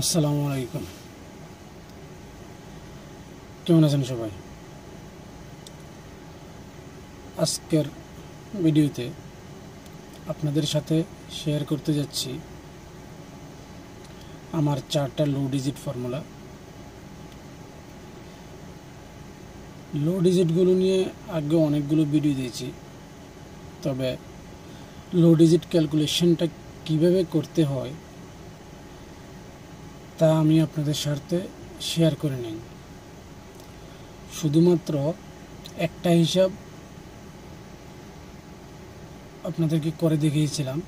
আসসালামু আলাইকুম। কেমন আছেন সবাই? আজকের ভিডিওতে আপনাদের সাথে শেয়ার করতে যাচ্ছি আমার 4টা লো ডিজিট ফর্মুলা। লো ডিজিটগুলো নিয়ে আগে অনেকগুলো ভিডিও দিয়েছি, তবে লো ডিজিট ক্যালকুলেশনটা কিভাবে করতে হয় তা আমি আপনাদের সাথে শেয়ার করে নিই। শুধুমাত্র একটা হিসাব আপনাদেরকে করে দেখিয়েছিলাম,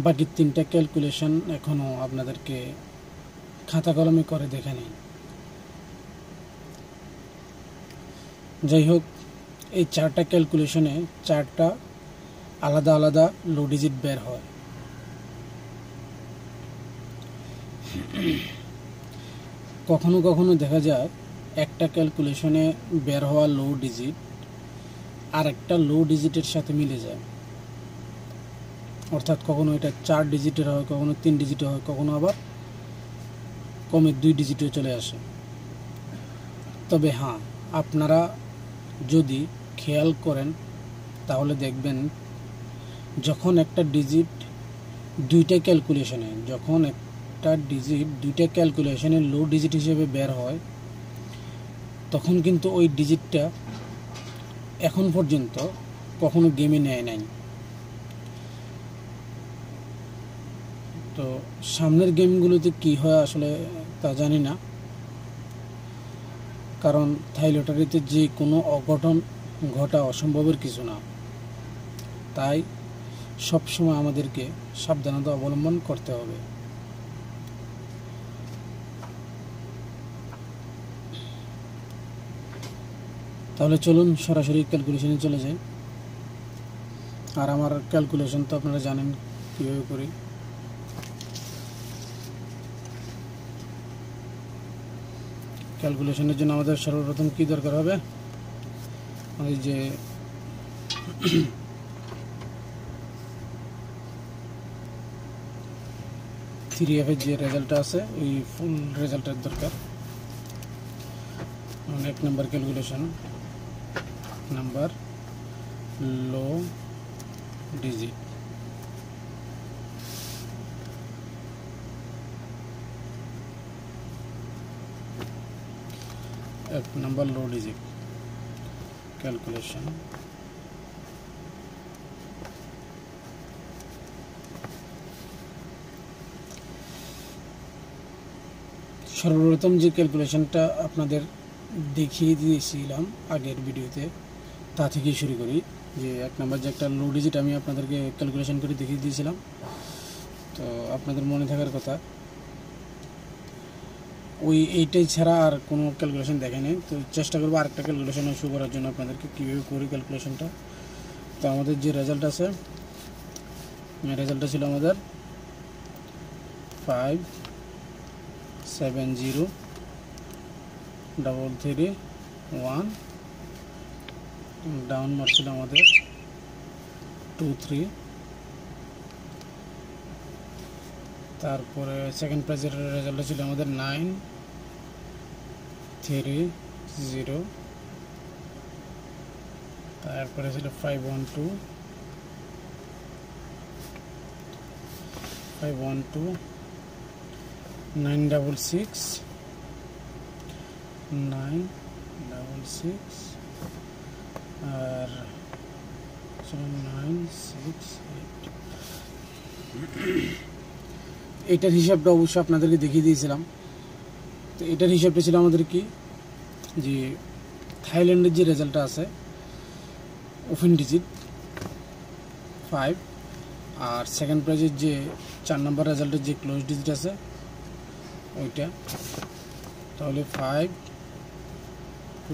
বাকি 3টা ক্যালকুলেশন এখনও আপনাদেরকে খাতা কলমে করে দেখে নেই। যাই হোক, এই 4টা ক্যালকুলেশনে 4টা আলাদা আলাদা লো ডিজিট বের হয়। কখনো কখনো দেখা যায় একটা ক্যালকুলেশনে বের হওয়া লো ডিজিট আর একটা লো ডিজিটের সাথে মিলে যায়, অর্থাৎ কখনো এটা 4 ডিজিটের হয়, কখনো 3 ডিজিটের হয়, কখনো আবার কমে 2 ডিজিটেও চলে আসে। তবে হ্যাঁ, আপনারা যদি খেয়াল করেন তাহলে দেখবেন যখন একটা ডিজিট দুইটা ক্যালকুলেশনে লো ডিজিট হিসেবে বের হয়, তখন কিন্তু ওই ডিজিটটা এখন পর্যন্ত কখনো গেমে নেয় নাই। তো সামনের গেমগুলোতে কি হয় আসলে তা জানি না, কারণ থাই লটারিতে যে কোনো অঘটন ঘটা অসম্ভবের কিছু না। তাই সবসময় আমাদেরকে সাবধানতা অবলম্বন করতে হবে। তাহলে চলুন সরাসরি ক্যালকুলেশনে চলে যাই। আর আমার ক্যালকুলেশন তো আপনারা জানেন কীভাবে করি। ক্যালকুলেশনের জন্য আমাদের সর্বপ্রথম কি দরকার হবে, ওই যে থ্রি এফের যে রেজাল্টটা আছে ওই ফুল রেজাল্টের দরকার। 1 নম্বর ক্যালকুলেশন, নাম্বার লো ডিজিট। এক নম্বর লো ডিজিট ক্যালকুলেশন। সর্বপ্রথম যে ক্যালকুলেশনটা আপনাদের দেখিয়ে দিয়েছিলাম আগের ভিডিওতে, তা থেকেই শুরু করি। যে 1 নম্বর যে একটা লো ডিজিট আমি আপনাদেরকে ক্যালকুলেশন করে দেখিয়ে দিয়েছিলাম, তো আপনাদের মনে থাকার কথা। এইটাই ছাড়া আর কোনো ক্যালকুলেশন দেখেনি, তো চেষ্টা করবো আরেকটা ক্যালকুলেশন শুরু করার জন্য আপনাদেরকে কীভাবে করি ক্যালকুলেশনটা। তো আমাদের যে রেজাল্ট আছে, রেজাল্টটা ছিল আমাদের 5703331, ডাউন মার্ক ছিল আমাদের 23। তারপরে সেকেন্ড প্রাইজের রেজাল্ট ছিল আমাদের 930। তারপরে ছিল 512 966 আর 968। এইটার হিসাবটা অবশ্য আপনাদেরকে দেখিয়ে দিয়েছিলাম। তো এটার হিসাবটা ছিল আমাদের কি, যে থাইল্যান্ডের যে রেজাল্টটা আছে ওপেন ডিজিট 5, আর সেকেন্ড প্রাইজের যে 4 নম্বর রেজাল্টের যে ক্লোজ ডিজিট আছে ওইটা, তাহলে 5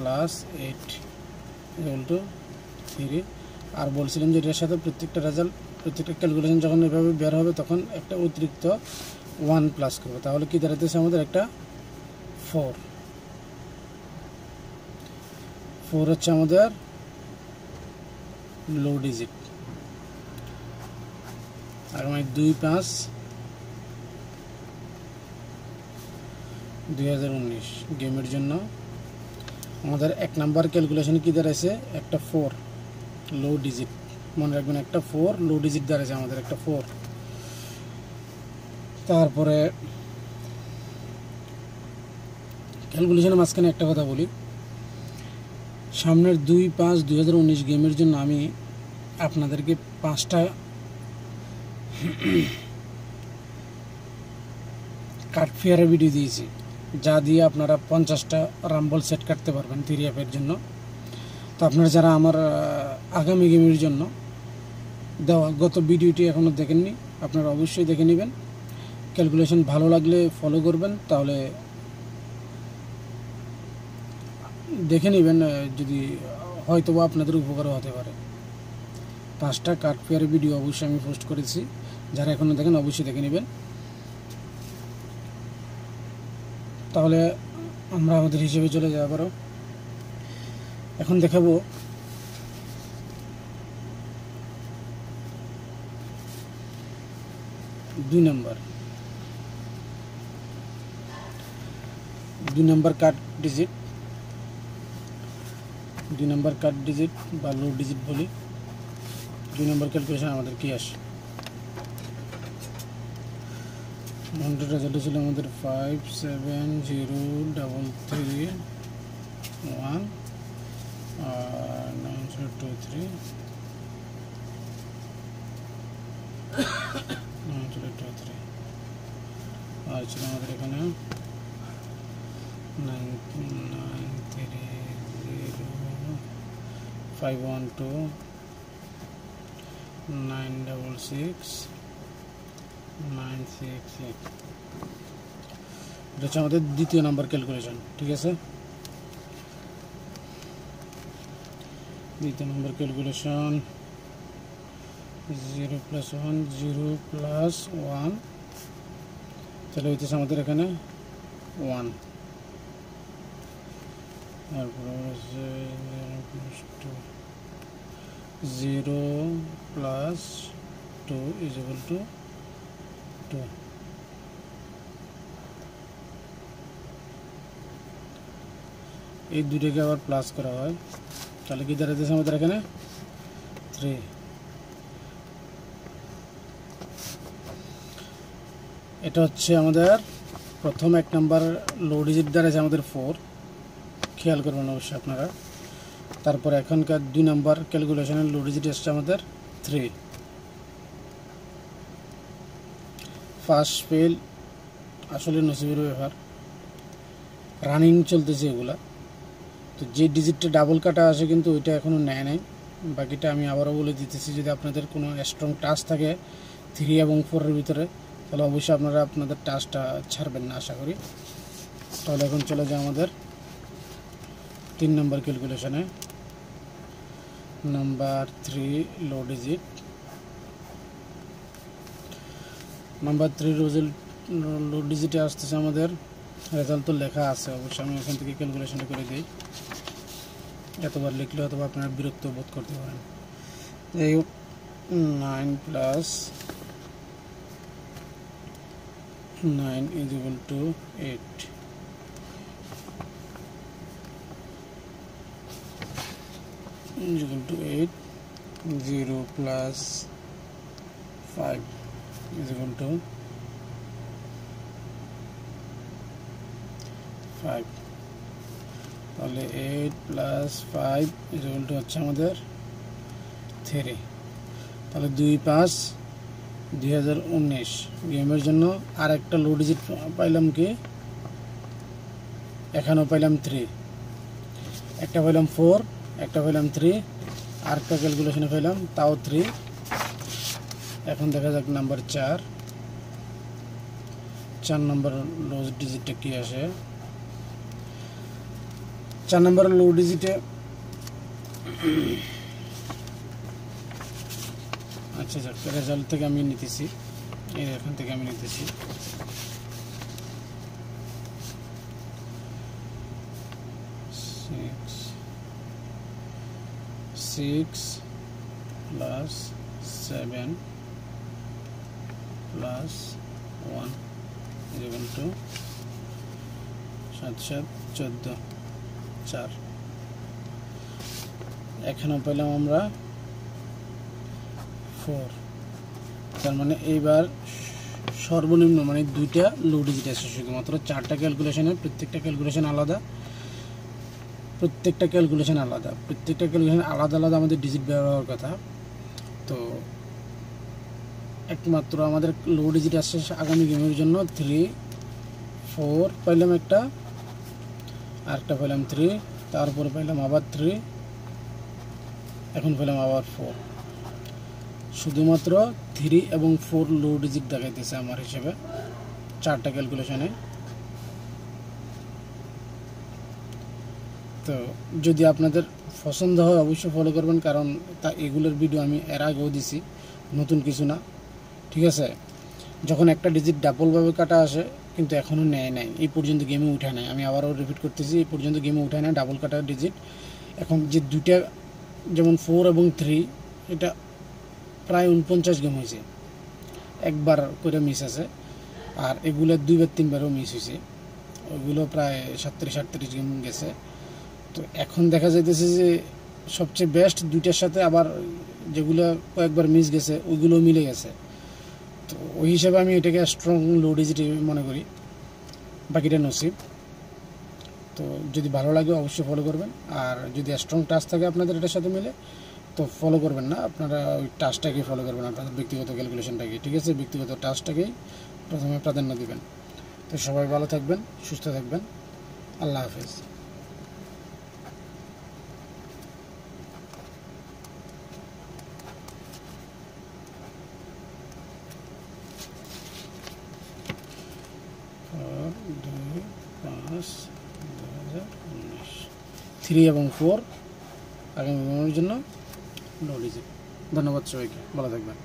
+ 8 = 3। আর বলছিলাম যে এটার সাথে প্রত্যেকটা ক্যালকুলেশন যখন এভাবে বের হবে তখন একটা অতিরিক্ত 1 প্লাস করবে, তাহলে কি দাঁড়াতেছে আমাদের একটা 4 হচ্ছে আমাদের লো ডিজিট। আর 2, 5, 2019 গেমের জন্য আমাদের 1 নাম্বার ক্যালকুলেশনে কি দাঁড়াইছে একটা 4 লো ডিজিট, মনে রাখবেন একটা 4 লো ডিজিট দাঁড়াইছে আমাদের একটা 4। তারপরে ক্যালকুলেশনের মাঝখানে একটা কথা বলি, সামনের 2/5/2019 গেমের জন্য আমি আপনাদেরকে 5টা কার্ড ফেয়ারের ভিডিও দিয়েছি, যা দিয়ে আপনারা 50টা রাম্বল সেট কাটতে পারবেন 3 অ্যাপের জন্য। তো আপনারা যারা আমার আগামী গেমের জন্য দেওয়া গত ভিডিওটি এখনও দেখেননি, আপনারা অবশ্যই দেখে নেবেন। ক্যালকুলেশন ভালো লাগলে ফলো করবেন, তাহলে দেখে নেবেন, যদি হয়তো বা আপনাদের উপকারও হতে পারে। 5টা কার্ড ফেয়ারের ভিডিও অবশ্যই আমি পোস্ট করেছি, যারা এখনও দেখেন অবশ্যই দেখে নেবেন। তাহলে আমরা আমাদের হিসেবে চলে যাওয়া পারো। এখন দেখাবো দুই number card digit, 2 number card digit বা লো ডিজিট বলি। 2 নাম্বার ক্যালকুলেশন আমাদের কি আসে, আমাদের রেজাল্ট ছিল আমাদের 570331 আর 9023 আর ছিল আমাদের এখানে 993051296696 এটা হচ্ছে আমাদের দ্বিতীয় নাম্বার ক্যালকুলেশন। ঠিক আছে, দ্বিতীয় নাম্বার ক্যালকুলেশন 0 + 1 0 + 1, তাহলে হইতেছে আমাদের এখানে 1। তারপরে হচ্ছে 0 + 2 = 2। এই দুটোকে আবার প্লাস করা হয়, তাহলে কি দাঁড়াইতেছে আমাদের এখানে 3। এটা হচ্ছে আমাদের প্রথম 1 নাম্বার লো ডিজিট দাঁড়াইছে আমাদের 4, খেয়াল করবেন অবশ্যই আপনারা। তারপর এখনকার 2 নাম্বার ক্যালকুলেশনের লো ডিজিট আসছে আমাদের 3। ফার্স্ট ফেল আসলে নসিবের ব্যাপার, রানিং চলতেছে এগুলা। তো যে ডিজিটটা ডাবল কাটা আসে কিন্তু ওইটা এখনও নেয় নাই, বাকিটা আমি আবারও বলে দিতেছি। যদি আপনাদের কোনো স্ট্রং টাচ থাকে 3 এবং 4-এর ভিতরে, তাহলে অবশ্যই আপনারা আপনাদের টাচটা ছাড়বেন না আশা করি। তাহলে এখন চলে যায় আমাদের 3 নাম্বার ক্যালকুলেশনে, নাম্বার 3 লো ডিজিট। নাম্বার 3 লো ডিজিটে আসতেছে আমাদের রেজাল্ট তো লেখা আছে, অবশ্যই আমি এখান থেকে ক্যালকুলেশনটা করে দিই। এতবার লিখলে অথবা আপনারা বিরক্ত বোধ করতে পারেন। এই 9 + 9 = 8। 8 0 + 5 = 5। তাহলে 8 + 5 = হচ্ছে আমাদের 3। তাহলে 2/5/2019 গেমের জন্য আর একটা লো ডিজিট পাইলাম কি, এখানেও পাইলাম 3, একটা পাইলাম 4, একটা পাইলাম 3, আর একটা ক্যালকুলেশনে পাইলাম তাও 3। এখন দেখা যাক নাম্বার 4 নম্বর লো ডিজিটটা কি আসে। 4 নম্বর লো ডিজিটে আচ্ছা যাক, রেজাল্ট থেকে আমি নিতেছি, এখান থেকে আমি নিতেছি। 6 + 7 + 1 = 7 7 14 4। এখানেও পেলাম আমরা 4। তার মানে এইবার সর্বনিম্ন মানে দুইটা লো ডিজিট আছে, শুধুমাত্র 4টা ক্যালকুলেশনের প্রত্যেকটা ক্যালকুলেশন আলাদা, প্রত্যেকটা ক্যালকুলেশন আলাদা আলাদা আমাদের ডিজিট ব্যবহার কথা। তো একমাত্র আমাদের লো ডিজিট আসছে আগামী গেমের জন্য 3 4 পাইলাম একটা, আরেকটা পাইলাম 3, তারপরে পাইলাম আবার 3, এখন পেলাম আবার 4। শুধুমাত্র 3 এবং 4 লো ডিজিট দেখাইতেছে আমার হিসেবে 4টা ক্যালকুলেশনে। তো যদি আপনাদের পছন্দ হয় অবশ্যই ফলো করবেন, কারণ এগুলোর ভিডিও আমি এর আগেও দিছি, নতুন কিছু না। ঠিক আছে, যখন একটা ডিজিট ডাবলভাবে কাটা আসে কিন্তু এখনও নেয় নাই, এই পর্যন্ত গেমে উঠায় নাই, আমি আবারও রিপিট করতেছি, এই পর্যন্ত গেমে উঠায় নাই ডাবল কাটার ডিজিট। এখন যে দুইটা যেমন 4 এবং 3, এটা প্রায় 49 গেম হয়েছে, একবার করে মিস আছে, আর এগুলো 2-3বারও মিস হয়েছে, ওইগুলো প্রায় 37-38 গেম গেছে। তো এখন দেখা যাইতেছে যে সবচেয়ে বেস্ট দুইটার সাথে আবার যেগুলো কয়েকবার মিস গেছে ওইগুলো মিলে গেছে। তো ওই হিসাবে আমি এটাকে স্ট্রং লো ডিজিট মনে করি, বাকিটা নসিব। তো যদি ভালো লাগে অবশ্যই ফলো করবেন, আর যদি স্ট্রং টাচ থাকে আপনাদের এটার সাথে মিলে তো ফলো করবেন না, আপনারা ওই টাচটাকেই ফলো করবেন, আপনাদের ব্যক্তিগত ক্যালকুলেশনটাকে। ঠিক আছে, ব্যক্তিগত টাচটাকেই প্রথমে প্রাধান্য দিবেন। তো সবাই ভালো থাকবেন, সুস্থ থাকবেন, আল্লাহ হাফেজ। और 2-5-2019 3 এবং 4 আগামী জন্য লো ডিজিট। ধন্যবাদ সবাইকে, ভালো থাকবেন।